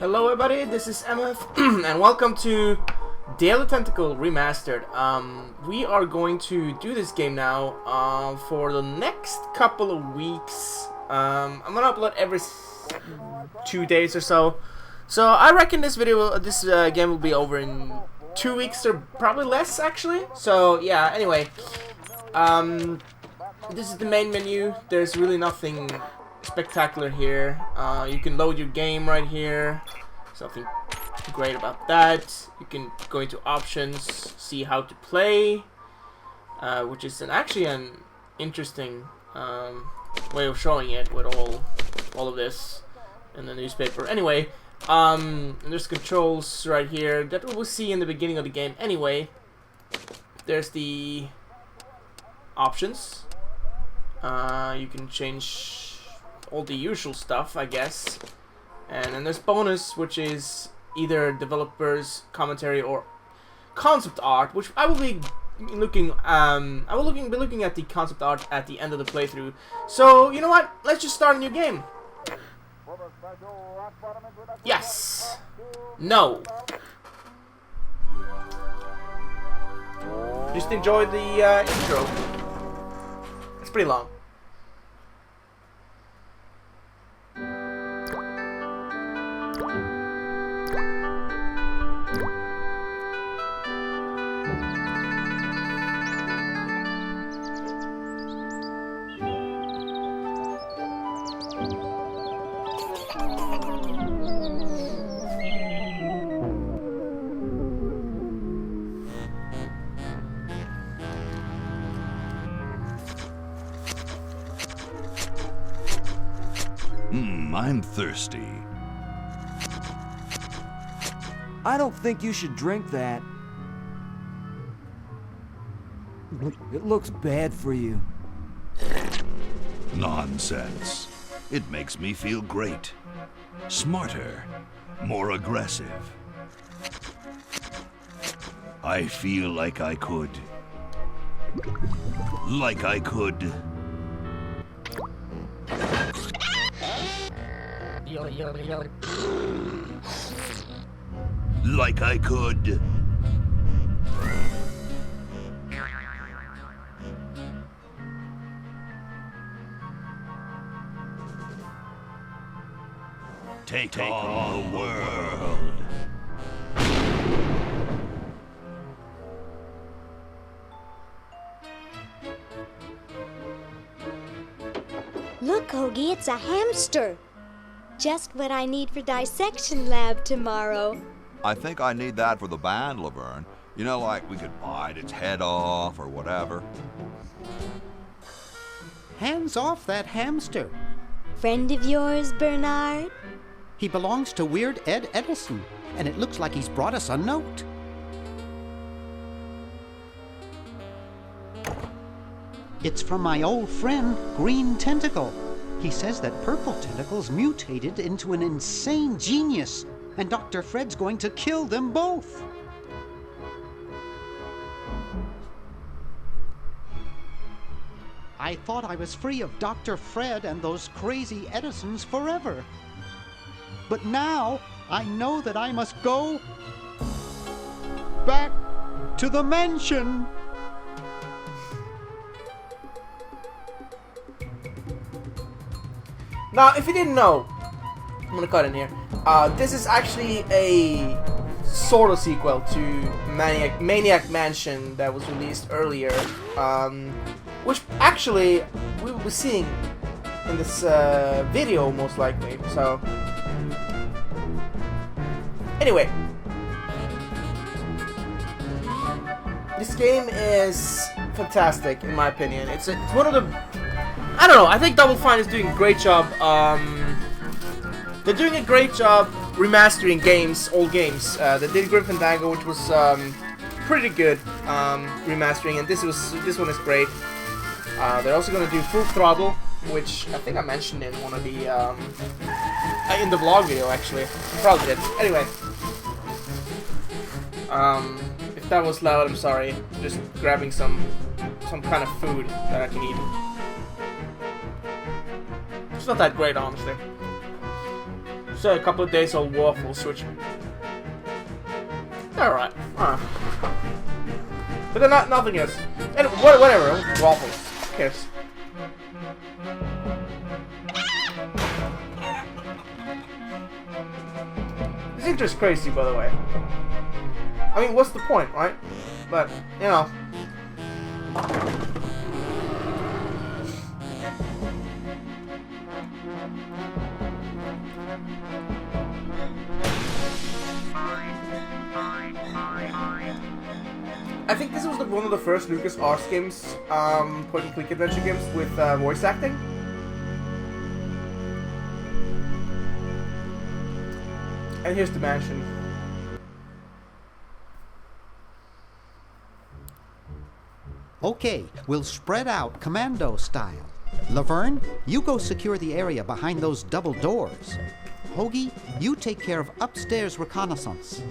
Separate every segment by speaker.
Speaker 1: Hello everybody, this is Emmeth, and welcome to Tentacle Remastered. We are going to do this game now for the next couple of weeks. I'm gonna upload every 2 days or so. So I reckon this game will be over in 2 weeks or probably less actually. So yeah, anyway. This is the main menu. There's really nothing spectacular here. You can load your game right here. Something great about that. You can go into options, see how to play, which is actually an interesting way of showing it with all of this in the newspaper. Anyway, and there's controls right here that we will see in the beginning of the game. Anyway, there's the options. You can change all the usual stuff, I guess. And then there's bonus, which is either developers commentary or concept art, which I will be looking. Be looking at the concept art at the end of the playthrough. So you know what? Let's just start a new game. Yes. No. Just enjoy the intro. It's pretty long.
Speaker 2: I'm thirsty.
Speaker 3: I don't think you should drink that. It looks bad for you.
Speaker 2: Nonsense. It makes me feel great. Smarter. More aggressive. I feel like I could. Like I could. Like I could. Take on the world.
Speaker 4: Look, Hoagie, it's a hamster. Just what I need for dissection lab tomorrow.
Speaker 5: I think I need that for the band, Laverne. You know, like we could bite its head off or whatever.
Speaker 6: Hands off that hamster.
Speaker 4: Friend of yours, Bernard?
Speaker 6: He belongs to Weird Ed Edison, and it looks like he's brought us a note. It's from my old friend, Green Tentacle. He says that Purple Tentacle's mutated into an insane genius, and Dr. Fred's going to kill them both. I thought I was free of Dr. Fred and those crazy Edisons forever. But now I know that I must go back to the mansion.
Speaker 1: Now, if you didn't know, I'm gonna cut in here. This is actually a sort of sequel to Maniac Mansion that was released earlier, which actually we will be seeing in this video most likely. So, anyway, this game is fantastic in my opinion. It's one of the, I don't know, I think Double Fine is doing a great job. They're doing a great job remastering games, old games. They did Grim Fandango, which was pretty good remastering, and this one is great. They're also gonna do Full Throttle, which I think I mentioned in one of the in the vlog video actually. Probably did. Anyway, if that was loud, I'm sorry. Just grabbing some kind of food that I can eat. It's not that great, honestly. So a couple of days old waffle switch. Alright. But they're not nothing else. And whatever, waffles. Who cares? This intro's crazy, by the way. I mean, what's the point, right? But, you know. I think this was one of the first Lucasarts games, point-and-click adventure games with voice acting. And here's the mansion.
Speaker 6: Okay, we'll spread out Commando Style. Laverne, you go secure the area behind those double doors. Hoagie, you take care of upstairs reconnaissance.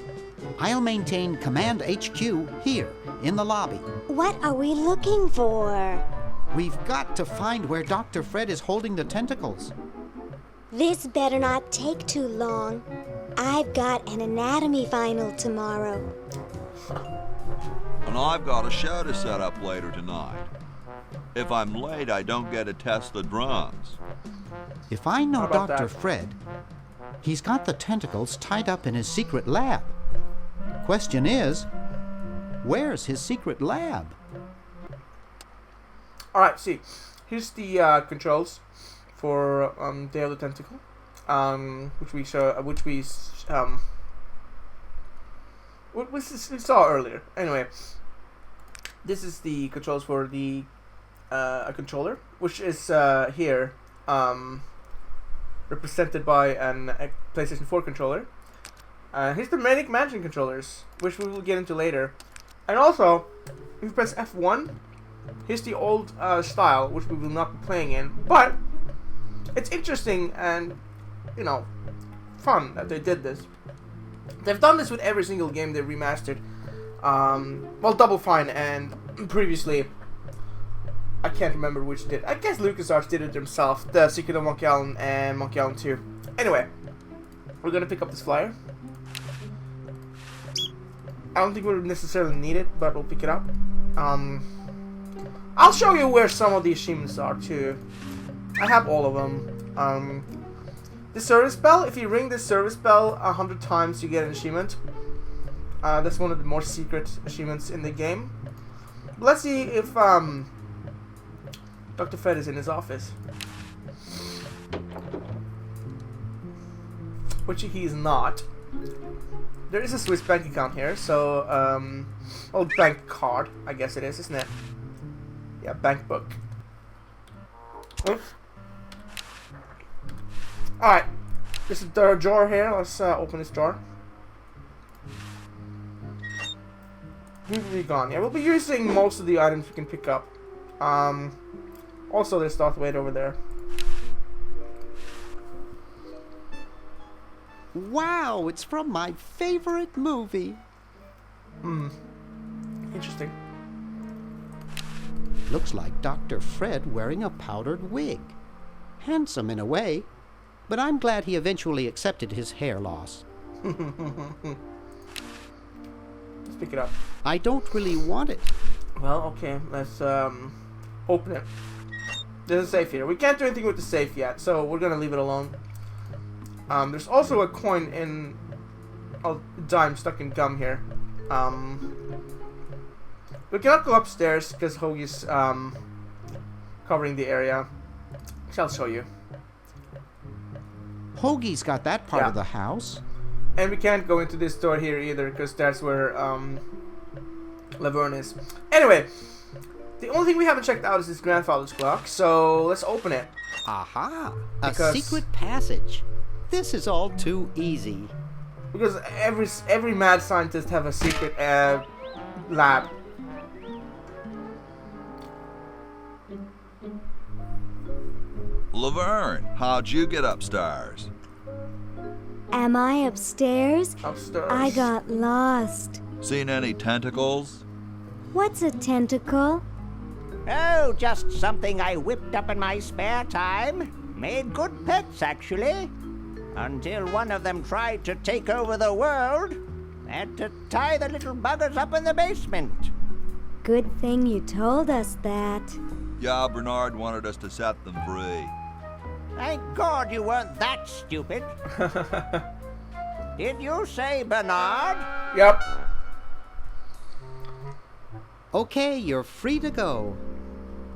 Speaker 6: I'll maintain Command HQ here, in the lobby.
Speaker 4: What are we looking for?
Speaker 6: We've got to find where Dr. Fred is holding the tentacles.
Speaker 4: This better not take too long. I've got an anatomy final tomorrow.
Speaker 5: And I've got a show to set up later tonight. If I'm late, I don't get to test the drums.
Speaker 6: If I know
Speaker 1: How about
Speaker 6: Dr.
Speaker 1: that?
Speaker 6: Fred, he's got the tentacles tied up in his secret lab. Question is, where's his secret lab?
Speaker 1: Alright, see. Here's the controls for Day of the Tentacle. We saw earlier. Anyway, this is the controls for the a controller, which is here represented by a PlayStation 4 controller. Here's the Manic Mansion controllers, which we will get into later. And also, if you press F1, here's the old style, which we will not be playing in. But it's interesting and, you know, fun that they did this. They've done this with every single game they remastered. Well, Double Fine and previously, I can't remember which did. I guess LucasArts did it themselves. The Secret of Monkey Island and Monkey Island 2. Anyway, we're gonna pick up this flyer. I don't think we'll necessarily need it, but we'll pick it up. I'll show you where some of the achievements are too. I have all of them. The service bell, if you ring this service bell 100 times, you get an achievement. That's one of the more secret achievements in the game. But let's see if Dr. Fred is in his office. Which he is not. There is a Swiss bank account here, so, well, bank card, I guess it is, isn't it? Yeah, bank book. Oops. Alright, there's a drawer here, let's open this drawer. We'll be gone. Yeah, we'll be using most of the items we can pick up. Also, there's Darth Vader over there.
Speaker 6: Wow, it's from my favorite movie.
Speaker 1: Interesting.
Speaker 6: Looks like Dr. Fred wearing a powdered wig. Handsome in a way, but I'm glad he eventually accepted his hair loss.
Speaker 1: Let's pick it up.
Speaker 6: I don't really want it.
Speaker 1: Well, okay, let's open it. There's a safe here. We can't do anything with the safe yet, so we're gonna leave it alone. There's also a coin in a dime stuck in gum here. We cannot go upstairs because Hoagie's covering the area. Which I'll show you.
Speaker 6: Hoagie's got that part
Speaker 1: Yeah.
Speaker 6: of the house.
Speaker 1: And we can't go into this door here either because that's where Laverne is. Anyway, the only thing we haven't checked out is his grandfather's clock, so let's open it.
Speaker 6: Aha!
Speaker 1: Because-
Speaker 6: A secret passage. This is all too easy.
Speaker 1: Because every mad scientist have a secret lab.
Speaker 5: Laverne, how'd you get upstairs?
Speaker 4: Am I upstairs?
Speaker 1: Upstairs.
Speaker 4: I got lost.
Speaker 5: Seen any tentacles?
Speaker 4: What's a tentacle?
Speaker 7: Oh, just something I whipped up in my spare time. Made good pets, actually. until one of them tried to take over the world. Had to tie the little buggers up in the basement.
Speaker 4: Good thing you told us that.
Speaker 5: Yeah, Bernard wanted us to set them free.
Speaker 7: Thank God you weren't that stupid. Did you say Bernard?
Speaker 1: Yep.
Speaker 6: Okay, you're free to go.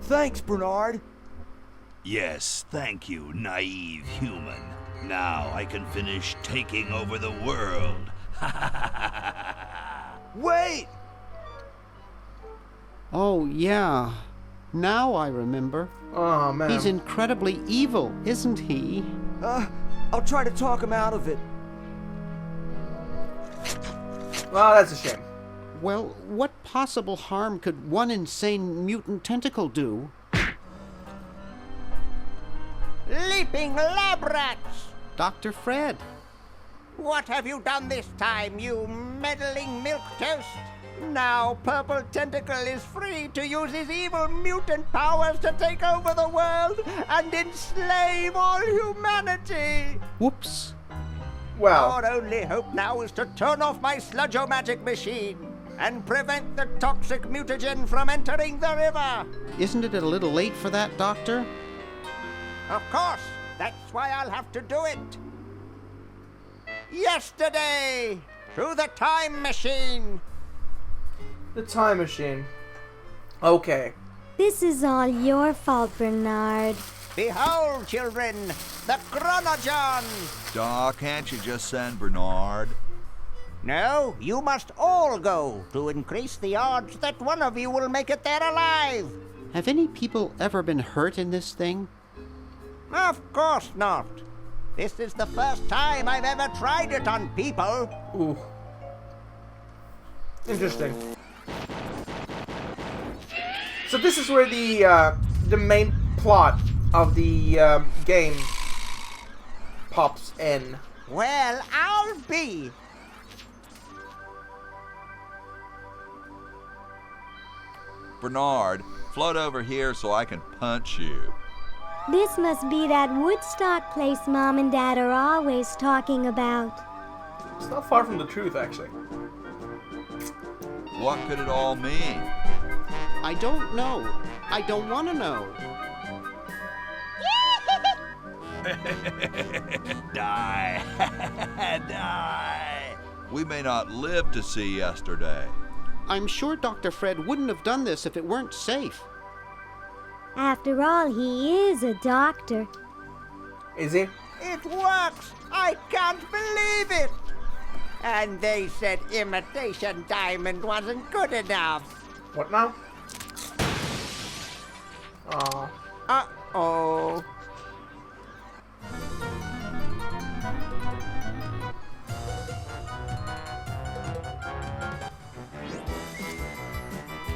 Speaker 3: Thanks, Bernard.
Speaker 2: Yes, thank you, naive human. Now I can finish taking over the world.
Speaker 3: Wait!
Speaker 6: Oh, yeah. Now I remember.
Speaker 1: Oh, man.
Speaker 6: He's incredibly evil, isn't he?
Speaker 3: I'll try to talk him out of it.
Speaker 1: Well, that's a shame.
Speaker 6: Well, what possible harm could one insane mutant tentacle do?
Speaker 7: Leaping lab rats!
Speaker 6: Dr. Fred.
Speaker 7: What have you done this time, you meddling milk toast? Now Purple Tentacle is free to use his evil mutant powers to take over the world and enslave all humanity!
Speaker 6: Whoops.
Speaker 1: Well,
Speaker 7: Our only hope now is to turn off my sludge-o-magic machine and prevent the toxic mutagen from entering the river.
Speaker 6: Isn't it a little late for that, Doctor?
Speaker 7: Of course, that's why I'll have to do it. Yesterday, through the time machine.
Speaker 1: the time machine. Okay.
Speaker 4: This is all your fault, Bernard.
Speaker 7: Behold, children, the Chronogon.
Speaker 5: Doc, can't you just send Bernard?
Speaker 7: No, you must all go to increase the odds that one of you will make it there alive.
Speaker 6: Have any people ever been hurt in this thing?
Speaker 7: Of course not. This is the first time I've ever tried it on people.
Speaker 1: Ooh. Interesting. So this is where the main plot of the game pops in.
Speaker 7: Well, I'll be.
Speaker 5: Bernard, float over here so I can punch you.
Speaker 4: This must be that Woodstock place Mom and Dad are always talking about.
Speaker 1: It's not far from the truth, actually.
Speaker 5: What could it all mean?
Speaker 6: I don't know. I don't want to know.
Speaker 2: Die. Die.
Speaker 5: We may not live to see yesterday.
Speaker 6: I'm sure Dr. Fred wouldn't have done this if it weren't safe.
Speaker 4: After all, he is a doctor.
Speaker 1: Is he?
Speaker 7: It works! I can't believe it! And they said imitation diamond wasn't good enough.
Speaker 1: What now? Oh.
Speaker 7: Uh-oh.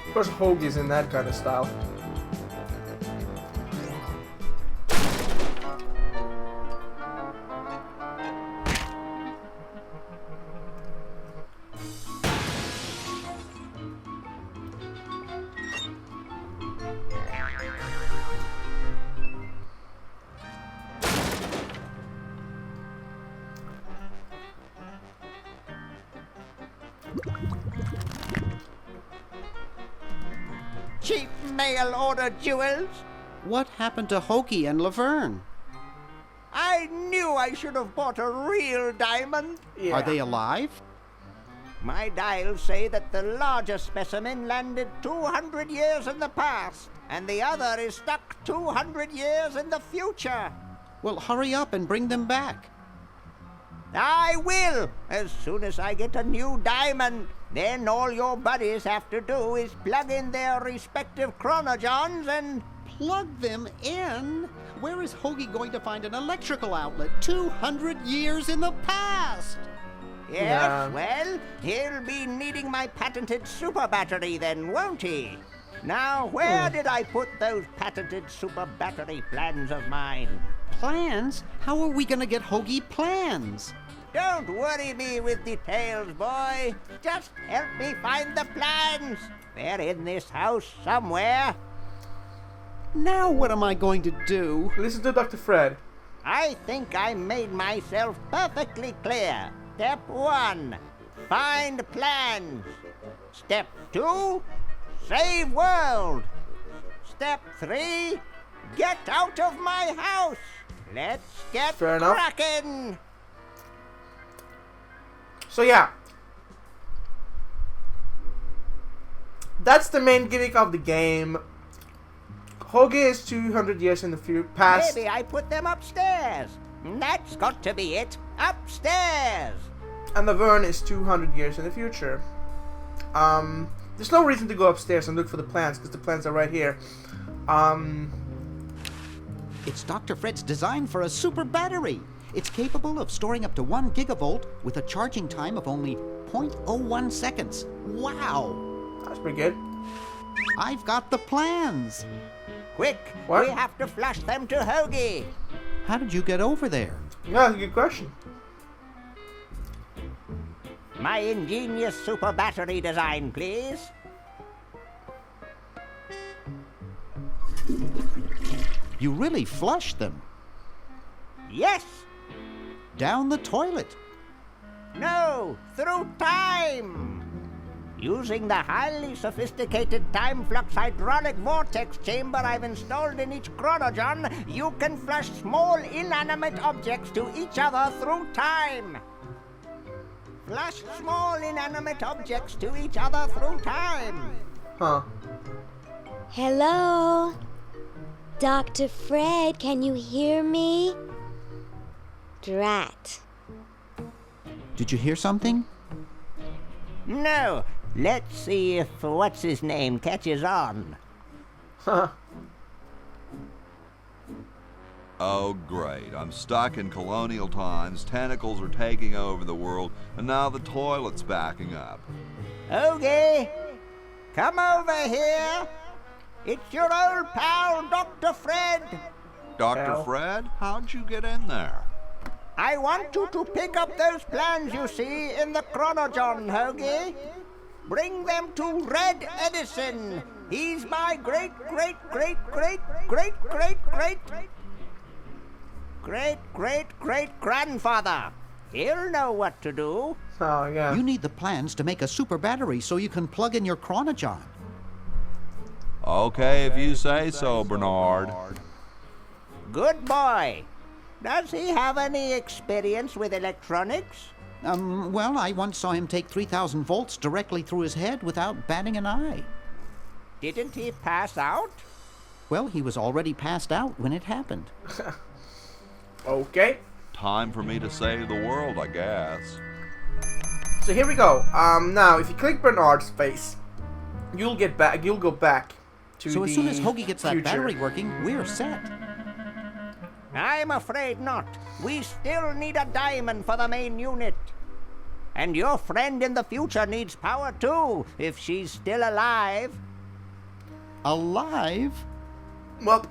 Speaker 1: Of course, Hoagie's in that kind of style.
Speaker 7: Cheap mail order jewels.
Speaker 6: What happened to Hoagie and Laverne?
Speaker 7: I knew I should have bought a real diamond.
Speaker 1: Yeah.
Speaker 6: Are they alive?
Speaker 7: My dials say that the larger specimen landed 200 years in the past, and the other is stuck 200 years in the future.
Speaker 6: Well, hurry up and bring them back.
Speaker 7: I will, as soon as I get a new diamond. Then all your buddies have to do is plug in their respective chronogons and...
Speaker 6: Plug them in? Where is Hoagie going to find an electrical outlet 200 years in the past?
Speaker 7: Yes,
Speaker 1: Yeah.
Speaker 7: well, he'll be needing my patented super battery then, won't he? Now, where did I put those patented super battery plans of mine?
Speaker 6: Plans? How are we going to get Hoagie plans?
Speaker 7: Don't worry me with details, boy. Just help me find the plans. They're in this house somewhere.
Speaker 6: Now what am I going to do?
Speaker 1: Listen to Dr. Fred.
Speaker 7: I think I made myself perfectly clear. Step 1, find plans. Step 2, save world. Step 3, get out of my house. Let's get
Speaker 1: Fair enough.
Speaker 7: cracking.
Speaker 1: So yeah, that's the main gimmick of the game. Hoagie is 200 years in the past.
Speaker 7: Maybe I put them upstairs. That's got to be it. Upstairs.
Speaker 1: And Laverne is 200 years in the future. There's no reason to go upstairs and look for the plans, because the plans are right here.
Speaker 6: It's Dr. Fred's design for a super battery. It's capable of storing up to 1 gigavolt with a charging time of only 0.01 seconds. Wow!
Speaker 1: That's pretty good.
Speaker 6: I've got the plans.
Speaker 7: Quick,
Speaker 1: What?
Speaker 7: we have to flush them to Hoagie.
Speaker 6: How did you get over there?
Speaker 1: Yeah, that's a good question.
Speaker 7: My ingenious super battery design, please.
Speaker 6: You really flushed them.
Speaker 7: Yes.
Speaker 6: Down the toilet.
Speaker 7: No, through time. Using the highly sophisticated time flux hydraulic vortex chamber I've installed in each chronogen, you can flush small inanimate objects to each other through time. Flush small inanimate objects to each other through time.
Speaker 1: Huh.
Speaker 4: Hello? Dr. Fred, can you hear me? Drat.
Speaker 6: Did you hear something?
Speaker 7: No, let's see if what's-his-name catches on.
Speaker 5: Oh, great. I'm stuck in colonial times, tentacles are taking over the world, and now the toilet's backing up.
Speaker 7: Hoagie, come over here. It's your old pal, Dr. Fred.
Speaker 5: Dr.
Speaker 1: Ow.
Speaker 5: Fred, how'd you get in there?
Speaker 7: I want you to pick up those plans you see in the chronogen, Hoagie. Bring them to Red Edison. He's my great-great-great-great-great-great-great-great-grandfather. He'll know what to do.
Speaker 1: Oh, yeah.
Speaker 6: You need the plans to make a super battery so you can plug in your chronogen.
Speaker 5: Okay, if you say so, Bernard.
Speaker 7: Good boy. Does he have any experience with electronics?
Speaker 6: Well, I once saw him take 3,000 volts directly through his head without batting an eye.
Speaker 7: Didn't he pass out?
Speaker 6: Well, he was already passed out when it happened.
Speaker 1: Okay.
Speaker 5: Time for me to save the world, I guess.
Speaker 1: So here we go. Now, if you click Bernard's face, you'll go back to
Speaker 6: So
Speaker 1: the
Speaker 6: as soon as Hoagie gets that
Speaker 1: future.
Speaker 6: battery working, we're set.
Speaker 7: I'm afraid not. We still need a diamond for the main unit. And your friend in the future needs power too, if she's still alive.
Speaker 6: Alive?
Speaker 1: Well,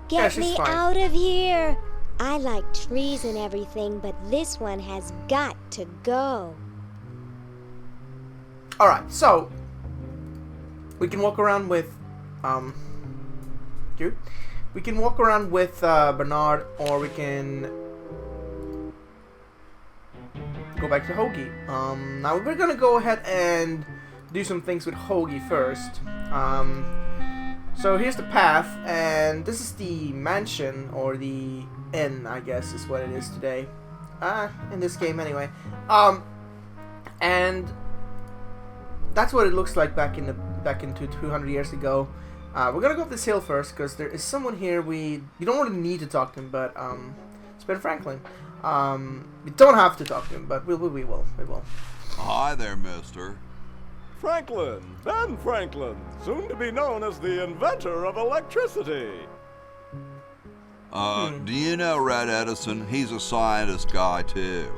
Speaker 4: Get
Speaker 1: she's
Speaker 4: me
Speaker 1: fine.
Speaker 4: out of here. I like trees and everything, but this one has got to go.
Speaker 1: alright, so we can walk around with dude. We can walk around with Bernard, or we can go back to Hoagie. Now we're gonna go ahead and do some things with Hoagie first. So here's the path, and this is the mansion, or the inn, I guess is what it is today. In this game anyway. And that's what it looks like back into 200 years ago. We're gonna go up this hill first, because there is someone here you don't really need to talk to him, but it's Ben Franklin. We don't have to talk to him, but we will.
Speaker 5: Hi there, mister.
Speaker 8: Franklin, Ben Franklin, soon to be known as the inventor of electricity.
Speaker 5: Do you know Red Edison? He's a scientist guy, too.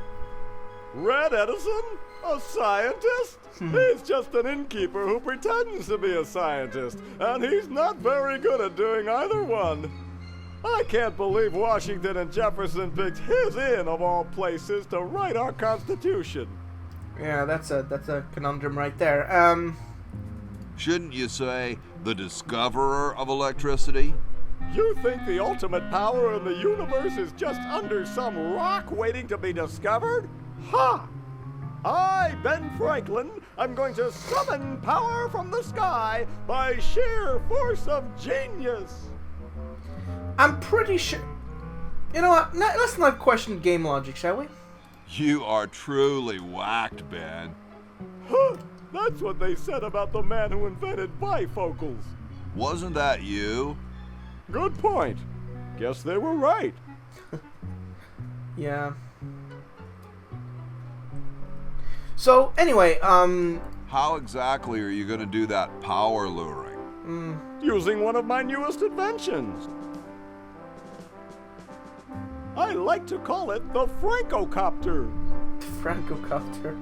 Speaker 8: Red Edison? A scientist? He's just an innkeeper who pretends to be a scientist, and he's not very good at doing either one. I can't believe Washington and Jefferson picked his inn of all places to write our Constitution.
Speaker 1: Yeah, that's a conundrum right there.
Speaker 5: Shouldn't you say the discoverer of electricity?
Speaker 8: You think the ultimate power in the universe is just under some rock waiting to be discovered? Ha! I, Ben Franklin, am going to summon power from the sky by sheer force of genius.
Speaker 1: I'm pretty sure... You know what? Let's not question game logic, shall we?
Speaker 5: You are truly whacked, Ben.
Speaker 8: Huh, that's what they said about the man who invented bifocals.
Speaker 5: Wasn't that you?
Speaker 8: Good point. Guess they were right.
Speaker 1: Yeah. So, anyway,
Speaker 5: How exactly are you going to do that power luring?
Speaker 8: Using one of my newest inventions. I like to call it the Francocopter.
Speaker 1: Francocopter.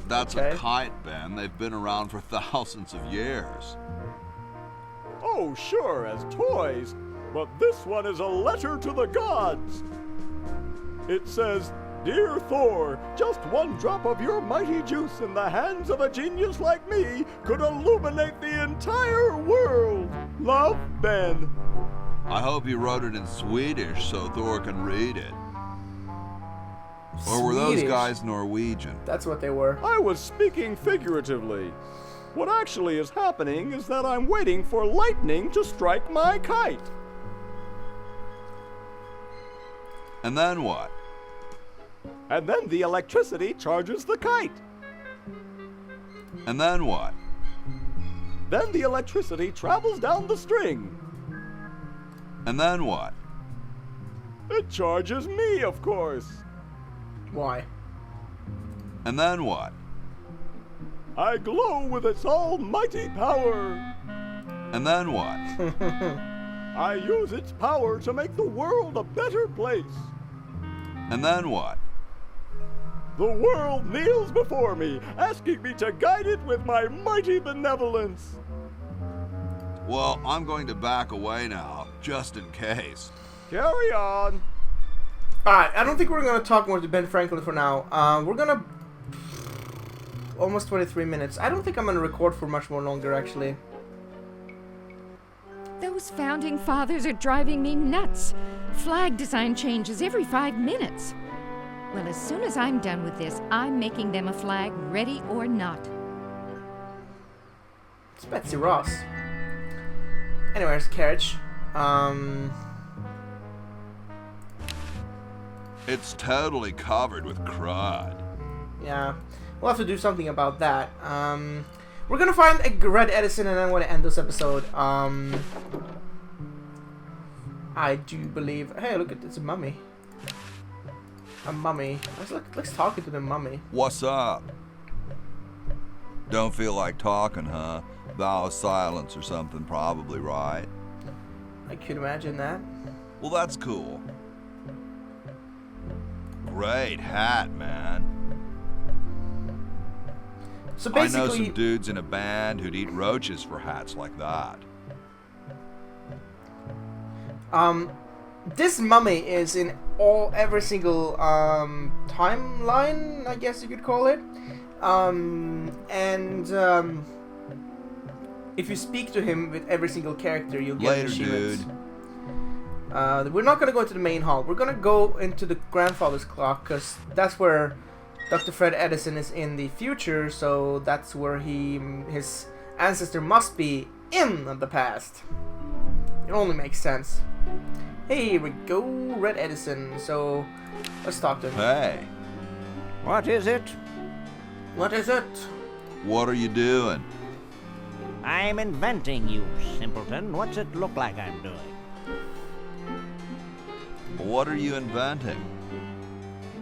Speaker 5: That's
Speaker 1: Okay.
Speaker 5: a kite, Ben. They've been around for thousands of years.
Speaker 8: Oh, sure, as toys, but this one is a letter to the gods. It says, "Dear Thor, just one drop of your mighty juice in the hands of a genius like me could illuminate the entire world. Love, Ben."
Speaker 5: I hope you wrote it in Swedish so Thor can read it. Or were those
Speaker 1: Swedish?
Speaker 5: guys Norwegian?
Speaker 1: That's what they were.
Speaker 8: I was speaking figuratively. What actually is happening is that I'm waiting for lightning to strike my kite.
Speaker 5: And then what?
Speaker 8: And then the electricity charges the kite.
Speaker 5: And then what?
Speaker 8: Then the electricity travels down the string.
Speaker 5: And then what?
Speaker 8: It charges me, of course.
Speaker 1: Why?
Speaker 5: And then what?
Speaker 8: I glow with its almighty power.
Speaker 5: And then what?
Speaker 8: I use its power to make the world a better place.
Speaker 5: And then what?
Speaker 8: The world kneels before me, asking me to guide it with my mighty benevolence.
Speaker 5: Well, I'm going to back away now, just in case.
Speaker 8: Carry on.
Speaker 1: Alright, I don't think we're going to talk more to Ben Franklin for now. We're going to... Almost 23 minutes. I don't think I'm going to record for much more longer, actually.
Speaker 9: Those founding fathers are driving me nuts. Flag design changes every 5 minutes. Well, as soon as I'm done with this, I'm making them a flag, ready or not.
Speaker 1: It's Betsy Ross. Anyways, carriage.
Speaker 5: It's totally covered with crud.
Speaker 1: Yeah. We'll have to do something about that. We're gonna find a red Edison and then we're gonna end this episode. I do believe... Hey, look, it's a mummy. A mummy. Let's talk to the mummy.
Speaker 5: What's up? Don't feel like talking, huh? Vow of silence or something, probably, right?
Speaker 1: I could imagine that.
Speaker 5: Well, that's cool. Great hat, man.
Speaker 1: So
Speaker 5: I know
Speaker 1: basically...
Speaker 5: some dudes in a band who'd eat roaches for hats like that.
Speaker 1: This mummy is in every single timeline, I guess you could call it. If you speak to him with every single character, you'll get
Speaker 5: Later,
Speaker 1: achievements.
Speaker 5: dude.
Speaker 1: We're not gonna go into the main hall. We're gonna go into the grandfather's clock, because that's where Dr. Fred Edison is in the future. So that's where his ancestor must be in the past. It only makes sense. Hey, here we go, Red Edison. So let's talk to him.
Speaker 5: Hey,
Speaker 7: What is it?
Speaker 1: What is it?
Speaker 5: what are you doing?
Speaker 7: I'm inventing, you simpleton. What's it look like I'm doing?
Speaker 5: What are you inventing?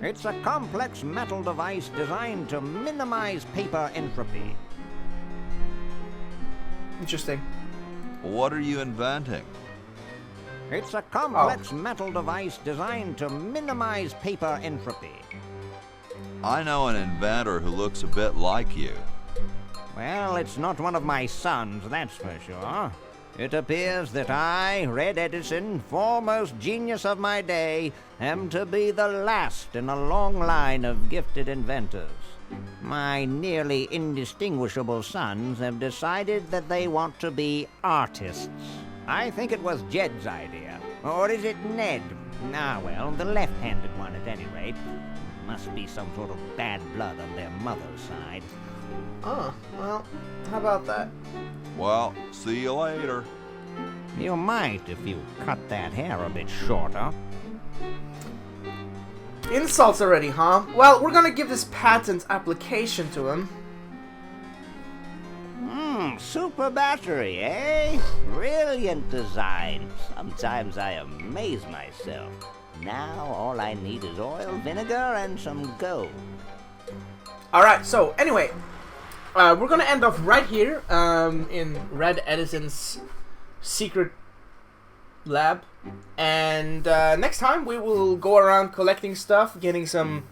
Speaker 7: It's a complex metal device designed to minimize paper entropy.
Speaker 1: Interesting.
Speaker 5: What are you inventing?
Speaker 7: It's a complex metal device designed to minimize paper entropy.
Speaker 5: I know an inventor who looks a bit like you.
Speaker 7: Well, it's not one of my sons, that's for sure. It appears that I, Red Edison, foremost genius of my day, am to be the last in a long line of gifted inventors. My nearly indistinguishable sons have decided that they want to be artists. I think it was Jed's idea. Or is it Ned? Ah, well, the left-handed one at any rate. Must be some sort of bad blood on their mother's side.
Speaker 1: Oh, well, how about that?
Speaker 5: Well, see you later.
Speaker 7: You might if you cut that hair a bit shorter.
Speaker 1: Insults already, huh? Well, we're gonna give this patent application to him.
Speaker 7: Super battery, eh? Brilliant design. Sometimes I amaze myself. Now all I need is oil, vinegar, and some gold.
Speaker 1: Alright, so anyway, we're gonna end off right here in Red Edison's secret lab. And next time we will go around collecting stuff, getting some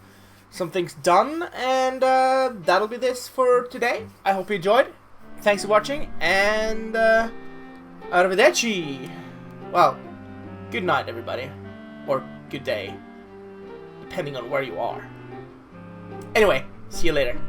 Speaker 1: things done, and that'll be this for today. I hope you enjoyed. Thanks for watching, and arrivederci. Well, good night, everybody, or good day, depending on where you are. Anyway, see you later.